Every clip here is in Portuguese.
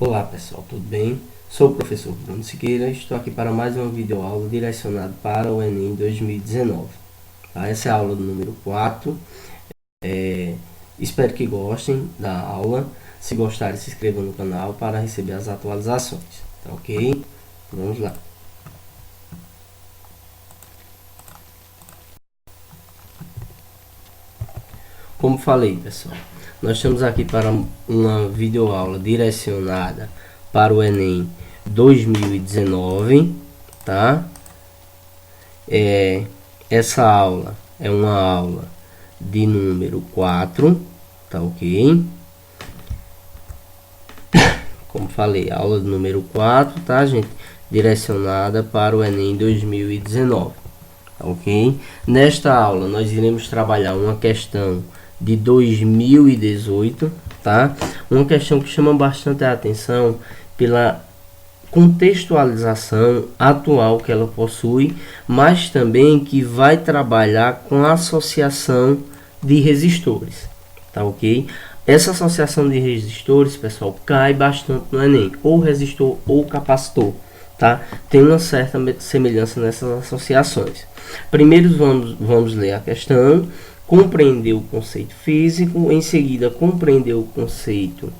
Olá pessoal, tudo bem? Sou o professor Bruno Siqueira, estou aqui para mais uma videoaula direcionada para o Enem 2019. Tá? Essa é a aula do número 4. Espero que gostem da aula. Se gostarem, se inscrevam no canal para receber as atualizações. Tá ok? Vamos lá. Como falei, pessoal, nós estamos aqui para uma videoaula direcionada para o Enem 2019, tá? Essa aula é uma aula de número 4, tá ok? Como falei, aula de número 4, tá, gente? Direcionada para o Enem 2019, tá ok? Nesta aula, nós iremos trabalhar uma questão de 2018, tá? Uma questão que chama bastante a atenção pela contextualização atual que ela possui, mas também que vai trabalhar com a associação de resistores, tá ok? Essa associação de resistores, pessoal, cai bastante no Enem, ou resistor ou capacitor, tá? Tem uma certa semelhança nessas associações. Primeiro vamos ler a questão, compreender o conceito físico, em seguida compreender o conceito,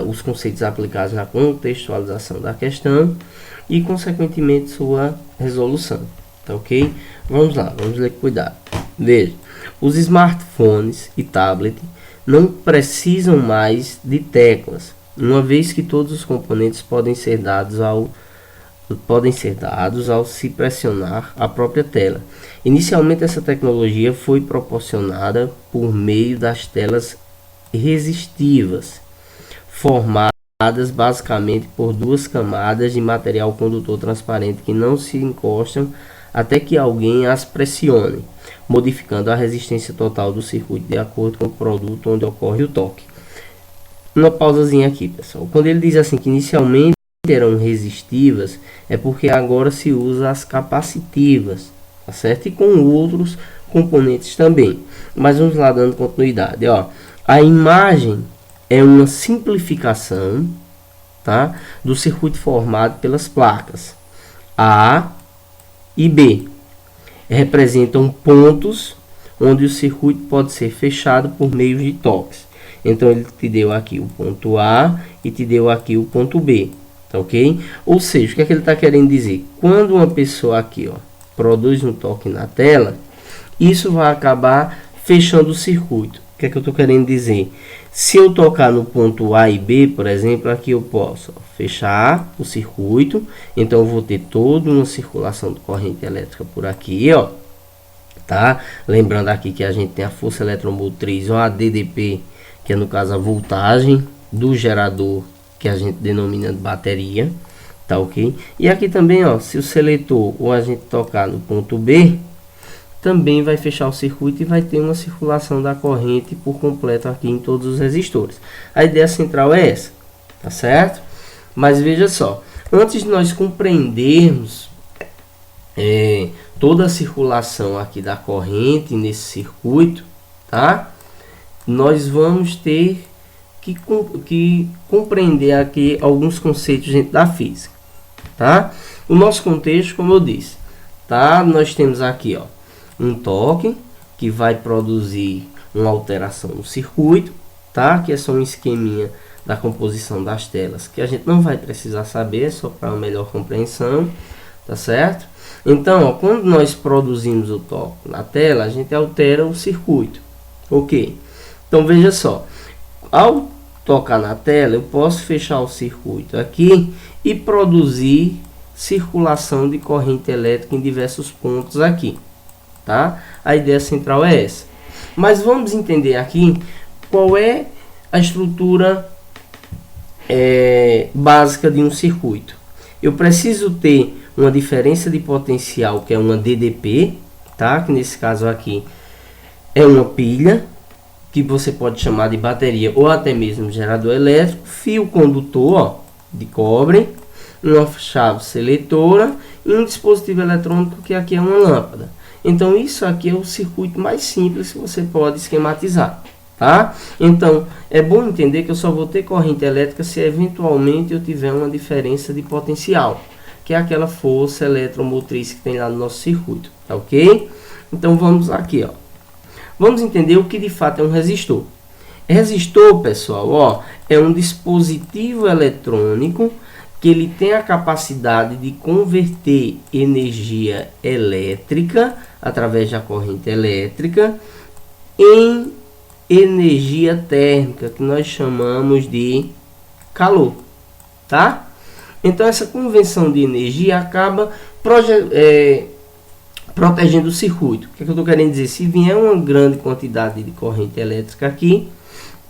os conceitos aplicados na contextualização da questão e, consequentemente, sua resolução. Tá ok? Vamos lá, vamos ler com cuidado. Veja, os smartphones e tablets não precisam mais de teclas, uma vez que todos os componentes podem ser dados ao se pressionar a própria tela. Inicialmente, essa tecnologia foi proporcionada por meio das telas resistivas, formadas basicamente por duas camadas de material condutor transparente que não se encostam até que alguém as pressione, modificando a resistência total do circuito de acordo com o produto onde ocorre o toque. Uma pausazinha aqui, pessoal. Quando ele diz assim que inicialmente eram resistivas, é porque agora se usa as capacitivas, tá certo? E com outros componentes também. Mas vamos lá dando continuidade, ó. A imagem é uma simplificação, tá, do circuito formado pelas placas A e B. Representam pontos onde o circuito pode ser fechado por meio de toques. Então ele te deu aqui o ponto A e te deu aqui o ponto B, tá ok? Ou seja, o que é que ele está querendo dizer? Quando uma pessoa aqui, ó, produz um toque na tela, isso vai acabar fechando o circuito. O que é que eu estou querendo dizer? Se eu tocar no ponto A e B, por exemplo, aqui eu posso fechar o circuito, então eu vou ter toda uma circulação de corrente elétrica por aqui, ó, tá? Lembrando aqui que a gente tem a força eletromotriz, ou a DDP, que é no caso a voltagem do gerador, que a gente denomina de bateria, tá ok? E aqui também, ó, se o seletor ou a gente tocar no ponto B, também vai fechar o circuito e vai ter uma circulação da corrente por completo aqui em todos os resistores. A ideia central é essa, tá certo? Mas veja só, antes de nós compreendermos toda a circulação aqui da corrente nesse circuito, tá? Nós vamos ter que compreender aqui alguns conceitos dentro da física, tá? O nosso contexto, como eu disse, tá? Nós temos aqui, ó, um toque que vai produzir uma alteração no circuito, tá? Que é só um esqueminha da composição das telas que a gente não vai precisar saber, só para uma melhor compreensão, tá certo? Então, ó, quando nós produzimos o toque na tela, a gente altera o circuito, ok? Então veja só, ao tocar na tela, eu posso fechar o circuito aqui e produzir circulação de corrente elétrica em diversos pontos aqui. Tá? A ideia central é essa. Mas vamos entender aqui qual é a estrutura básica de um circuito. Eu preciso ter uma diferença de potencial, que é uma DDP, tá? Que nesse caso aqui é uma pilha, que você pode chamar de bateria ou até mesmo gerador elétrico, fio condutor, ó, de cobre, uma chave seletora e um dispositivo eletrônico, que aqui é uma lâmpada. Então isso aqui é o circuito mais simples que você pode esquematizar, tá? Então, é bom entender que eu só vou ter corrente elétrica se eventualmente eu tiver uma diferença de potencial, que é aquela força eletromotriz que tem lá no nosso circuito, tá ok? Então, vamos aqui, ó. Vamos entender o que de fato é um resistor. Resistor, pessoal, ó, é um dispositivo eletrônico que ele tem a capacidade de converter energia elétrica através da corrente elétrica em energia térmica, que nós chamamos de calor, tá? Então essa conversão de energia acaba protegendo o circuito. O que eu estou querendo dizer? Se vier uma grande quantidade de corrente elétrica aqui,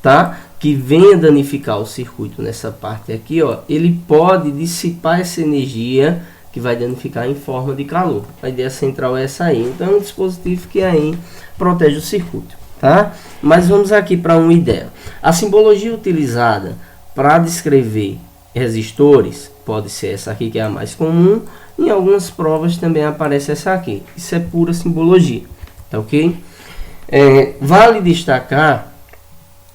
tá? Que venha danificar o circuito nessa parte aqui, ó, ele pode dissipar essa energia que vai danificar em forma de calor. A ideia central é essa aí. Então é um dispositivo que aí protege o circuito, tá? Mas vamos aqui para uma ideia. A simbologia utilizada para descrever resistores pode ser essa aqui, que é a mais comum. Em algumas provas também aparece essa aqui. Isso é pura simbologia, tá ok? Vale destacar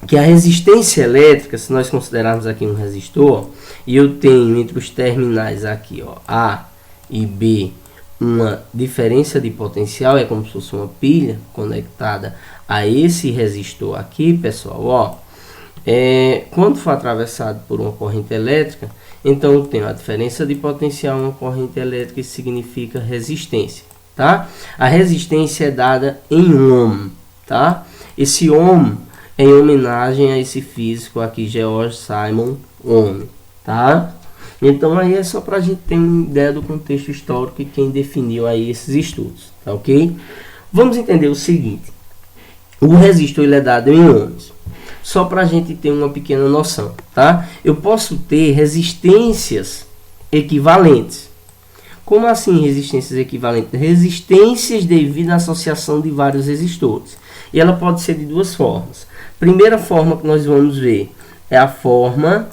que a resistência elétrica, se nós considerarmos aqui um resistor, e eu tenho entre os terminais aqui, ó, A e B, uma diferença de potencial, é como se fosse uma pilha conectada a esse resistor aqui, pessoal, ó, quando for atravessado por uma corrente elétrica, então eu tenho a diferença de potencial, uma corrente elétrica, isso significa resistência, tá? A resistência é dada em ohm, tá? Esse ohm em homenagem a esse físico aqui, George Simon Ohm, tá? Então aí é só para a gente ter uma ideia do contexto histórico e quem definiu aí esses estudos, tá ok? Vamos entender o seguinte, o resistor ele é dado em ohms, só para a gente ter uma pequena noção, tá? Eu posso ter resistências equivalentes. Como assim resistências equivalentes? Resistências devido à associação de vários resistores. E ela pode ser de duas formas. Primeira forma que nós vamos ver é a forma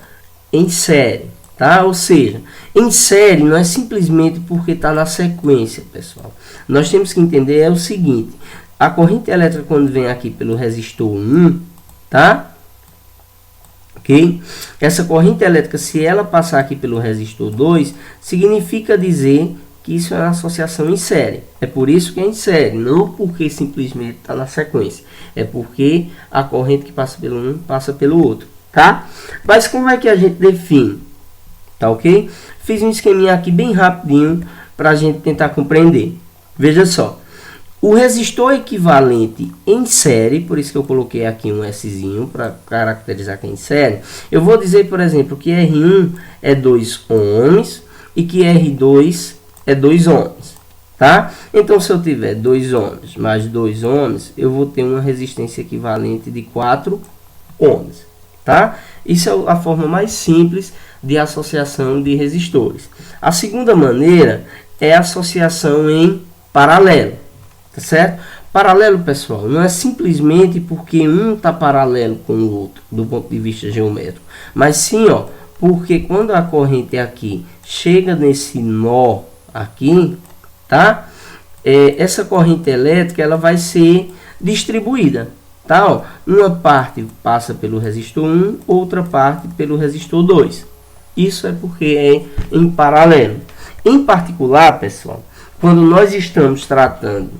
em série, tá? Ou seja, em série não é simplesmente porque está na sequência, pessoal. Nós temos que entender o seguinte, a corrente elétrica quando vem aqui pelo resistor 1, tá? Ok? Essa corrente elétrica, se ela passar aqui pelo resistor 2, significa dizer que isso é uma associação em série. É por isso que é em série, não porque simplesmente está na sequência. É porque a corrente que passa pelo um passa pelo outro, tá? Mas como é que a gente define? Tá ok? Fiz um esqueminha aqui bem rapidinho para a gente tentar compreender. Veja só. O resistor equivalente em série, por isso que eu coloquei aqui um Szinho para caracterizar que é em série. Eu vou dizer, por exemplo, que R1 é 2 ohms e que R2 é 2 ohms, tá? Então, se eu tiver 2 ohms mais 2 ohms, eu vou ter uma resistência equivalente de 4 ohms, tá? Isso é a forma mais simples de associação de resistores. A segunda maneira é a associação em paralelo, tá certo? Paralelo, pessoal, não é simplesmente porque um está paralelo com o outro, do ponto de vista geométrico, mas sim, ó, porque quando a corrente aqui chega nesse nó aqui, tá? Essa corrente elétrica ela vai ser distribuída, tá? Ó, uma parte passa pelo resistor 1, outra parte pelo resistor 2. Isso é porque é em paralelo. Em particular, pessoal, quando nós estamos tratando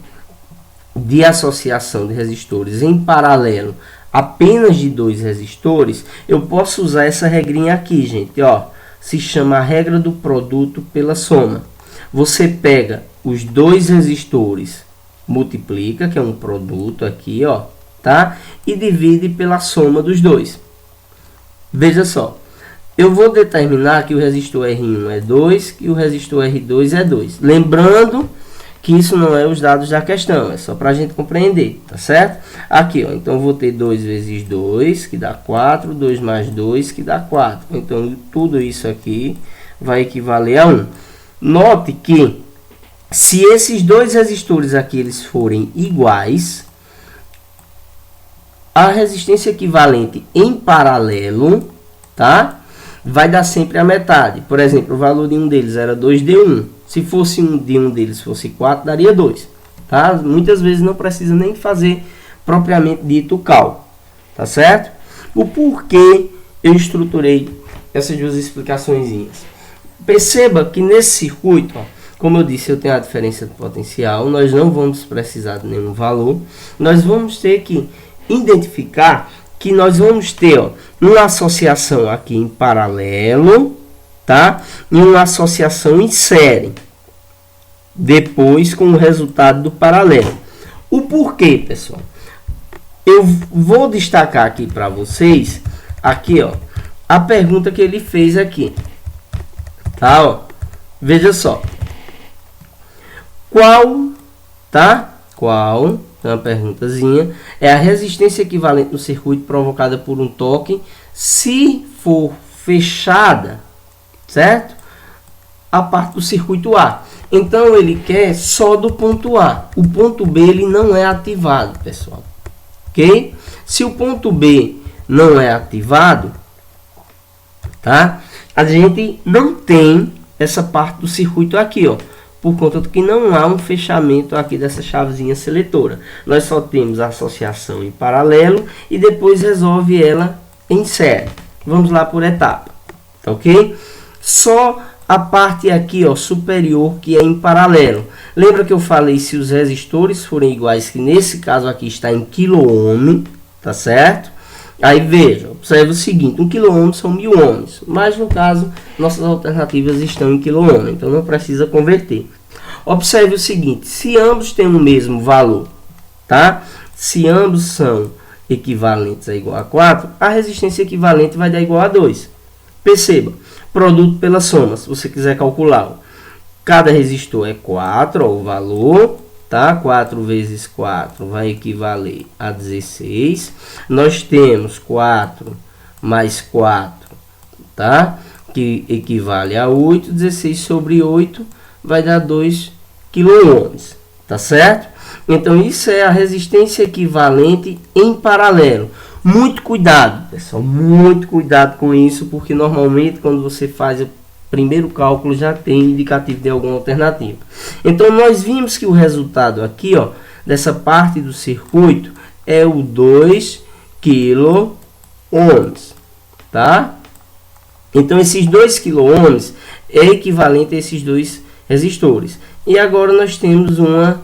de associação de resistores em paralelo apenas de dois resistores, eu posso usar essa regrinha aqui, gente, ó, se chama a regra do produto pela soma. Você pega os dois resistores, multiplica, que é um produto aqui, ó, tá? E divide pela soma dos dois. Veja só, eu vou determinar que o resistor R1 é 2, que o resistor R2 é 2. Lembrando que isso não é os dados da questão, é só para a gente compreender, tá certo? Aqui, ó, então eu vou ter 2 vezes 2, que dá 4, 2 mais 2, que dá 4. Então, tudo isso aqui vai equivaler a 1. Note que, se esses dois resistores aqui eles forem iguais, a resistência equivalente em paralelo, tá? Vai dar sempre a metade. Por exemplo, o valor de um deles era 2D1. Se fosse um deles fosse 4, daria 2. Tá? Muitas vezes não precisa nem fazer propriamente dito o cálculo. tá certo? O porquê eu estruturei essas duas explicaçõezinhas. Perceba que nesse circuito, ó, como eu disse, eu tenho a diferença de potencial, nós não vamos precisar de nenhum valor, nós vamos ter que identificar que nós vamos ter, ó, uma associação aqui em paralelo, tá? E uma associação em série, depois com o resultado do paralelo. O porquê, pessoal? Eu vou destacar aqui para vocês, aqui, ó, a pergunta que ele fez aqui, tá? Ó, veja só. Qual, tá? Qual, é uma perguntazinha, é a resistência equivalente no circuito provocada por um toque se for fechada, certo? A parte do circuito A. Então ele quer só do ponto A. O ponto B ele não é ativado, pessoal. Ok? Se o ponto B não é ativado, tá? A gente não tem essa parte do circuito aqui, ó, por conta de que não há um fechamento aqui dessa chavezinha seletora. Nós só temos a associação em paralelo e depois resolve ela em série. Vamos lá por etapa, tá ok? Só a parte aqui, ó, superior, que é em paralelo. Lembra que eu falei se os resistores forem iguais, que nesse caso aqui está em quiloohm, tá certo? Aí veja, observe o seguinte, 1 quiloohm são 1000 ohms, mas no caso nossas alternativas estão em quiloohm, então não precisa converter. Observe o seguinte, se ambos têm o mesmo valor, tá? Se ambos são equivalentes a igual a 4, a resistência equivalente vai dar igual a 2. Perceba, produto pela soma, se você quiser calcular, ó, cada resistor é 4, ó, o valor, tá? 4 vezes 4 vai equivaler a 16. Nós temos 4 mais 4, tá? Que equivale a 8. 16 sobre 8 vai dar 2 quiloohms, tá certo? Então, isso é a resistência equivalente em paralelo. Muito cuidado, pessoal, muito cuidado com isso, porque normalmente quando você faz o primeiro cálculo já tem indicativo de alguma alternativa. Então, nós vimos que o resultado aqui, ó, dessa parte do circuito é o 2 quiloohms, tá? Então, esses 2 quiloohms é equivalente a esses dois resistores. E agora nós temos uma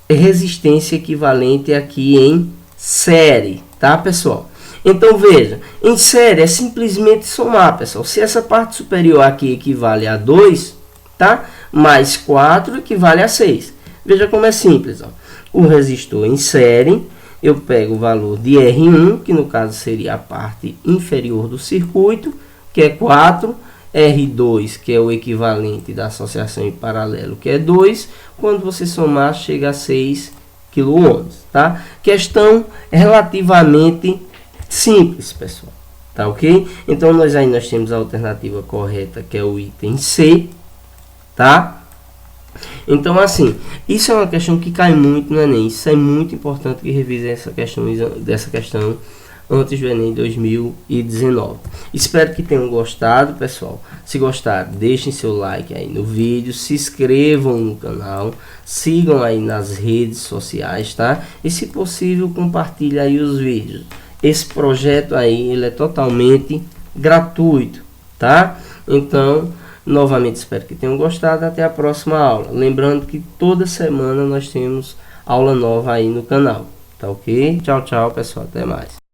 resistência equivalente aqui em série, tá, pessoal? Então veja, em série é simplesmente somar, pessoal. Se essa parte superior aqui equivale a 2, tá? Mais 4 equivale a 6. Veja como é simples, ó. O resistor em série, eu pego o valor de R1, que no caso seria a parte inferior do circuito, que é 4, R2, que é o equivalente da associação em paralelo, que é 2, quando você somar chega a 6 quiloohms, tá? Questão relativamente simples, pessoal, tá ok? Então nós temos a alternativa correta, que é o item C, tá? Então assim, isso é uma questão que cai muito no Enem, isso é muito importante que revisem dessa questão antes do Enem 2019. Espero que tenham gostado, pessoal. Se gostaram, deixem seu like aí no vídeo, se inscrevam no canal, sigam aí nas redes sociais, tá? E se possível, compartilhe aí os vídeos. Esse projeto aí, ele é totalmente gratuito, tá? Então, novamente espero que tenham gostado. Até a próxima aula. Lembrando que toda semana nós temos aula nova aí no canal, tá ok? Tchau, tchau, pessoal. Até mais.